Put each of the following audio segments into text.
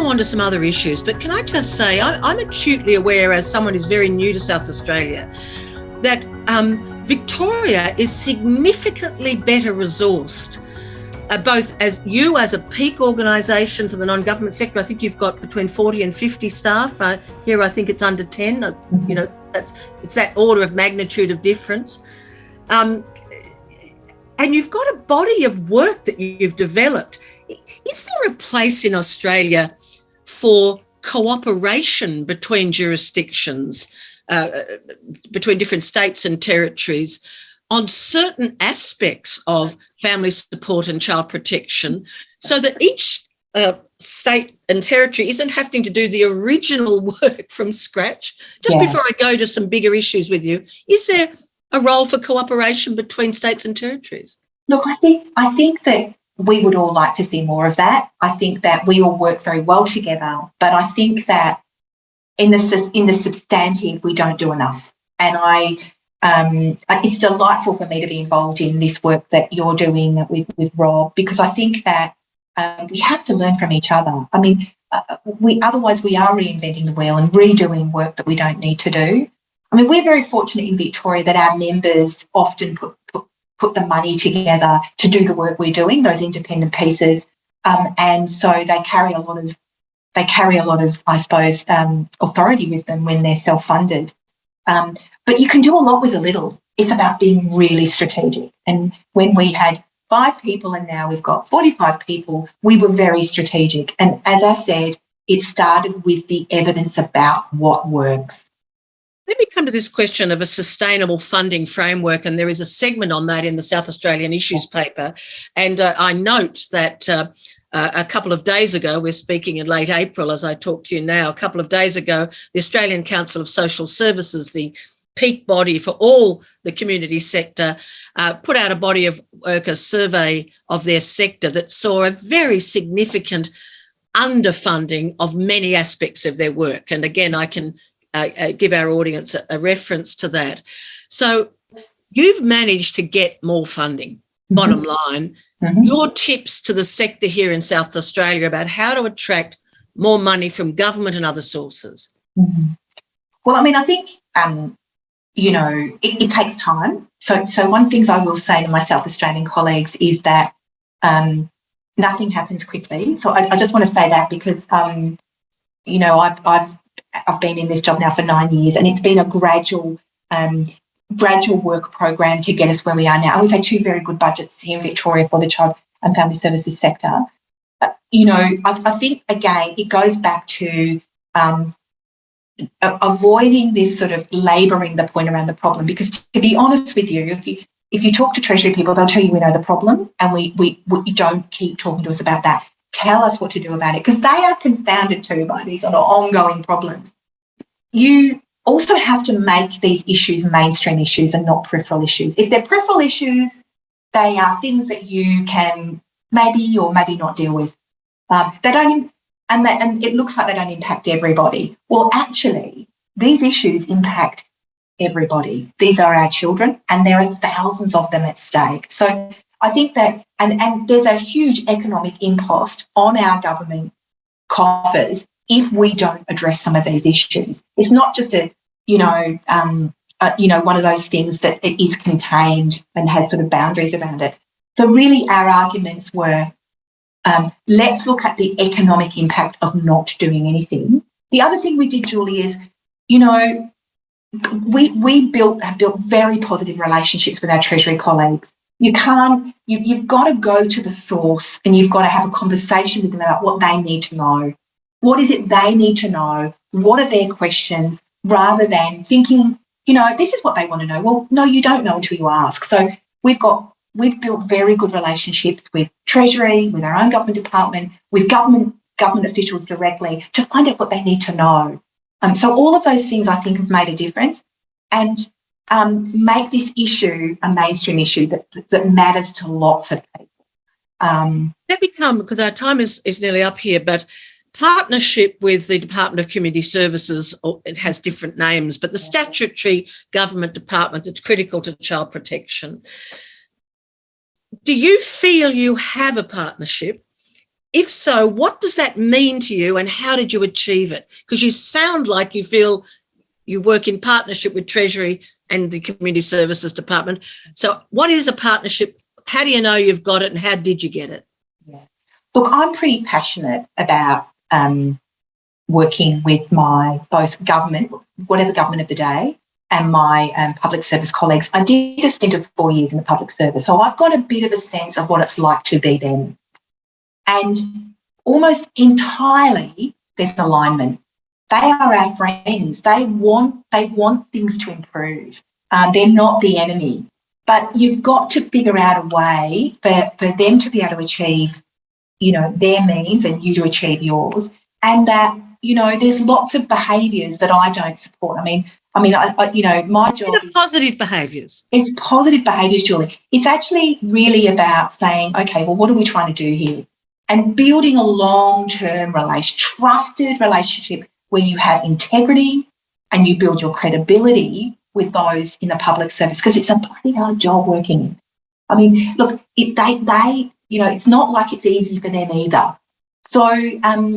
go on to some other issues, but can I just say I'm acutely aware, as someone who's very new to South Australia, that Victoria is significantly better resourced, both as a peak organisation for the non-government sector. I think you've got between 40 and 50 staff. Here I think it's under 10. You know, it's that order of magnitude of difference. And you've got a body of work that you've developed. Is there a place in Australia for cooperation between jurisdictions, between different states and territories, on certain aspects of family support and child protection, so that each state and territory isn't having to do the original work from scratch? Just before I go to some bigger issues with you, is there a role for cooperation between states and territories? Look, I think that we would all like to see more of that. I think that we all work very well together, but I think that in the substantive, we don't do enough. And it's delightful for me to be involved in this work that you're doing with Rob, because I think that we have to learn from each other. I mean, otherwise we are reinventing the wheel and redoing work that we don't need to do. I mean, we're very fortunate in Victoria that our members often put the money together to do the work we're doing, those independent pieces, and so they carry a lot of, I suppose, authority with them when they're self-funded. But you can do a lot with a little. It's about being really strategic. And when we had 5 people and now we've got 45 people, we were very strategic. And as I said, it started with the evidence about what works. Let me come to this question of a sustainable funding framework, and there is a segment on that in the South Australian Issues paper. And I note that a couple of days ago, we're speaking in late April as I talk to you now, a couple of days ago, the Australian Council of Social Services, the peak body for all the community sector, put out a body of work, a survey of their sector that saw a very significant underfunding of many aspects of their work. And again, I can give our audience a reference to that. So you've managed to get more funding, bottom line. Your tips to the sector here in South Australia about how to attract more money from government and other sources? Well, I mean, I think, it takes time. So one thing I will say to my South Australian colleagues is that nothing happens quickly. So I just want to say that because, I've been in this job now for 9 years, and it's been a gradual work program to get us where we are now. And we've had 2 very good budgets here in Victoria for the child and family services sector. I think, again, it goes back to avoiding this sort of labouring the point around the problem, because to be honest with you, if you talk to Treasury people, they'll tell you we know the problem and we don't keep talking to us about that. Tell us what to do about it, because they are confounded too by these sort of ongoing problems. You also have to make these issues mainstream issues and not peripheral issues. If they're peripheral issues, they are things that you can maybe or maybe not deal with. They don't, and it looks like they don't impact everybody. Well, actually, these issues impact everybody. These are our children, and there are thousands of them at stake. So I think that, and there's a huge economic impost on our government coffers if we don't address some of these issues. It's not just one of those things that it is contained and has sort of boundaries around it. So really our arguments were, let's look at the economic impact of not doing anything. The other thing we did, Julie, is, we have built very positive relationships with our Treasury colleagues. You've got to go to the source and you've got to have a conversation with them about what they need to know. What is it they need to know? What are their questions? Rather than thinking, this is what they want to know. Well, no, you don't know until you ask. So we've built very good relationships with Treasury, with our own government department, with government officials directly to find out what they need to know. So all of those things I think have made a difference, and make this issue a mainstream issue that matters to lots of people. Because our time is nearly up here, but partnership with the Department of Community Services, it has different names, but the statutory government department that's critical to child protection. Do you feel you have a partnership? If so, what does that mean to you and how did you achieve it? Because you sound like you feel you work in partnership with Treasury and the Community Services Department. So what is a partnership? How do you know you've got it and how did you get it? Yeah. Look, I'm pretty passionate about working with my both government, whatever government of the day, and my public service colleagues. I did a stint of 4 years in the public service, so I've got a bit of a sense of what it's like to be them. And almost entirely there's alignment. They are our friends. They want things to improve. They're not the enemy. But you've got to figure out a way for them to be able to achieve, their means and you to achieve yours. And that, there's lots of behaviours that I don't support. I mean, my job is positive behaviours. It's positive behaviours, Julie. It's actually really about saying, okay, well, what are we trying to do here? And building a long-term trusted relationship where you have integrity and you build your credibility with those in the public service, because it's a bloody hard job working in. I mean, look, it's not like it's easy for them either. So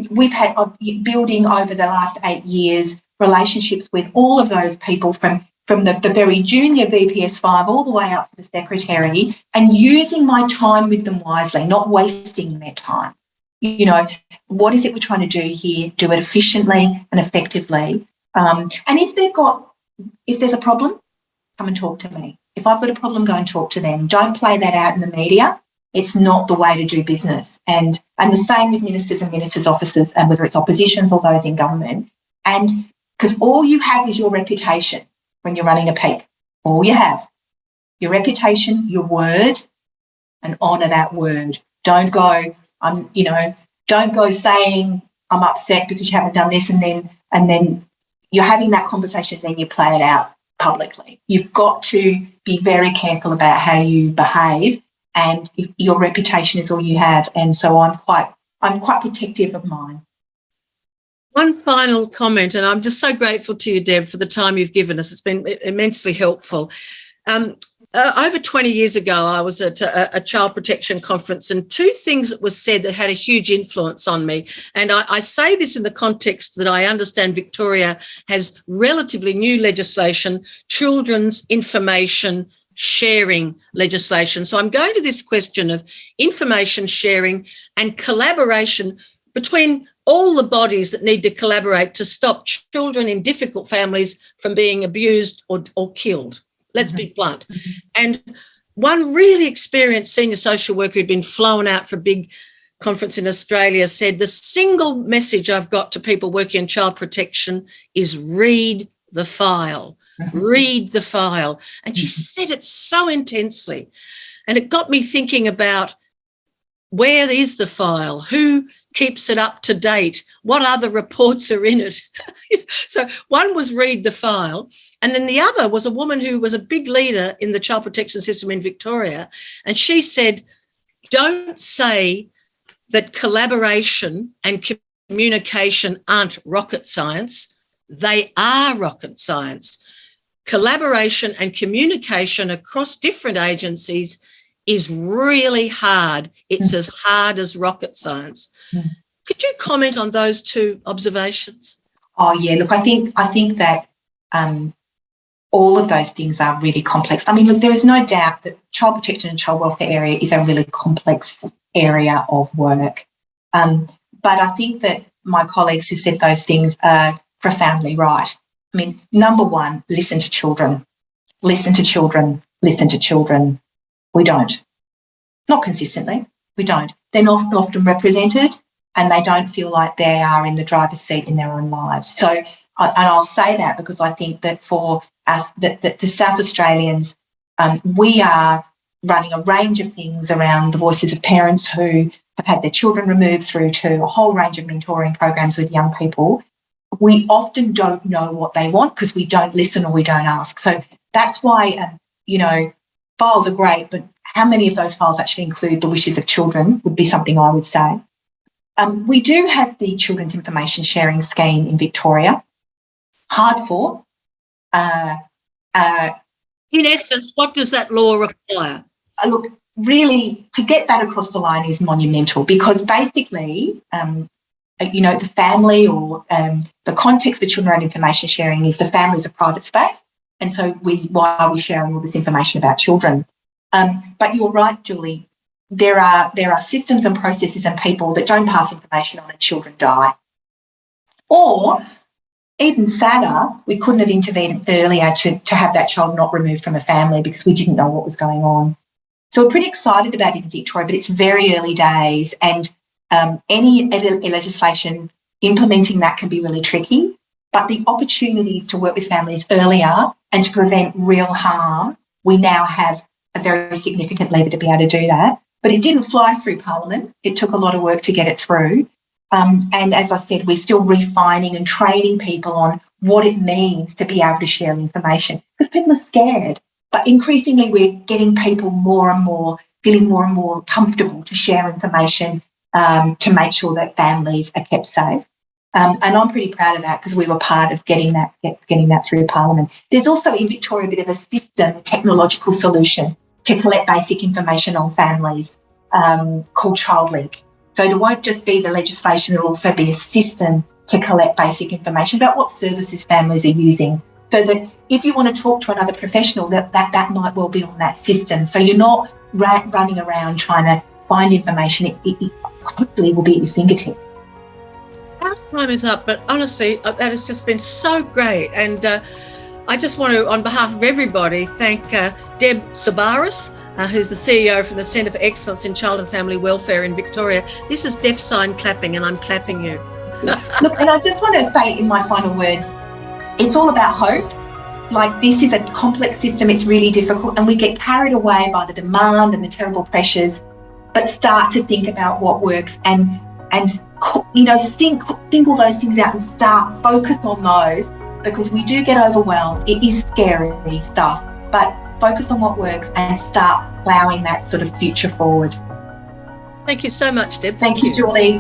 we've had building over the last 8 years relationships with all of those people from the very junior VPS5 all the way up to the secretary, and using my time with them wisely, not wasting their time. What is it we're trying to do here? Do it efficiently and effectively. And if there's a problem, come and talk to me. If I've got a problem, go and talk to them. Don't play that out in the media. It's not the way to do business. And the same with ministers and ministers' offices, and whether it's oppositions or those in government. And because all you have is your reputation when you're running a peak. All you have. Your reputation, your word, and honour that word. Don't go saying I'm upset because you haven't done this and then you're having that conversation, then you play it out publicly. You've got to be very careful about how you behave, and if your reputation is all you have. And so I'm quite protective of mine. One final comment, and I'm just so grateful to you, Deb, for the time you've given us. It's been immensely helpful. Over 20 years ago, I was at a child protection conference, and two things that was said that had a huge influence on me. And I say this in the context that I understand Victoria has relatively new legislation, children's information sharing legislation. So I'm going to this question of information sharing and collaboration between all the bodies that need to collaborate to stop children in difficult families from being abused or killed. Let's be blunt. And one really experienced senior social worker who'd been flown out for a big conference in Australia said, the single message I've got to people working in child protection is read the file. Read the file. And she said it so intensely. And it got me thinking about, where is the file? Who keeps it up to date? What other reports are in it? So one was read the file. And then the other was a woman who was a big leader in the child protection system in Victoria. And she said, don't say that collaboration and communication aren't rocket science. They are rocket science. Collaboration and communication across different agencies is really hard. It's as hard as rocket science. Could you comment on those two observations? Oh, yeah. Look, I think that all of those things are really complex. I mean, look, there is no doubt that child protection and child welfare area is a really complex area of work. But I think that my colleagues who said those things are profoundly right. I mean, number one, listen to children. Listen to children. Listen to children. We don't. Not consistently. We don't. They're not often represented, and they don't feel like they are in the driver's seat in their own lives. So, and I'll say that because I think that for us, the South Australians, we are running a range of things around the voices of parents who have had their children removed, through to a whole range of mentoring programs with young people. We often don't know what they want because we don't listen or we don't ask. So that's why, files are great, but how many of those files actually include the wishes of children would be something I would say. We do have the Children's Information Sharing Scheme in Victoria. Hard fought. In essence, what does that law require? Look, really, to get that across the line is monumental, because basically, the family or the context for children around information sharing is the family is a private space. And so why are we sharing all this information about children? But you're right, Julie, there are systems and processes and people that don't pass information on and children die. Or even sadder, we couldn't have intervened earlier to have that child not removed from a family because we didn't know what was going on. So we're pretty excited about it in Victoria, but it's very early days, and any legislation implementing that can be really tricky. But the opportunities to work with families earlier and to prevent real harm, we now have a very significant lever to be able to do that. But it didn't fly through Parliament. It took a lot of work to get it through. And as I said, we're still refining and training people on what it means to be able to share information, because people are scared. But increasingly, we're getting people more and more, feeling more and more comfortable to share information to make sure that families are kept safe. And I'm pretty proud of that, because we were part of getting that through Parliament. There's also in Victoria a bit of a system, a technological solution to collect basic information on families called ChildLink. So it won't just be the legislation, it'll also be a system to collect basic information about what services families are using. So that if you want to talk to another professional, that might well be on that system. So you're not running around trying to find information. It hopefully will be at your fingertips. Our time is up, but honestly, that has just been so great. And I just want to, on behalf of everybody, thank Deb Tsorbaris, who's the CEO from the Centre for Excellence in Child and Family Welfare in Victoria. This is deaf sign clapping, and I'm clapping you. Look, and I just want to say in my final words, it's all about hope. Like, this is a complex system, it's really difficult, and we get carried away by the demand and the terrible pressures, but start to think about what works and think all those things out and start focus on those, because we do get overwhelmed. It is scary stuff, but focus on what works and start ploughing that sort of future forward. Thank you so much, Deb. Thank you, Julie.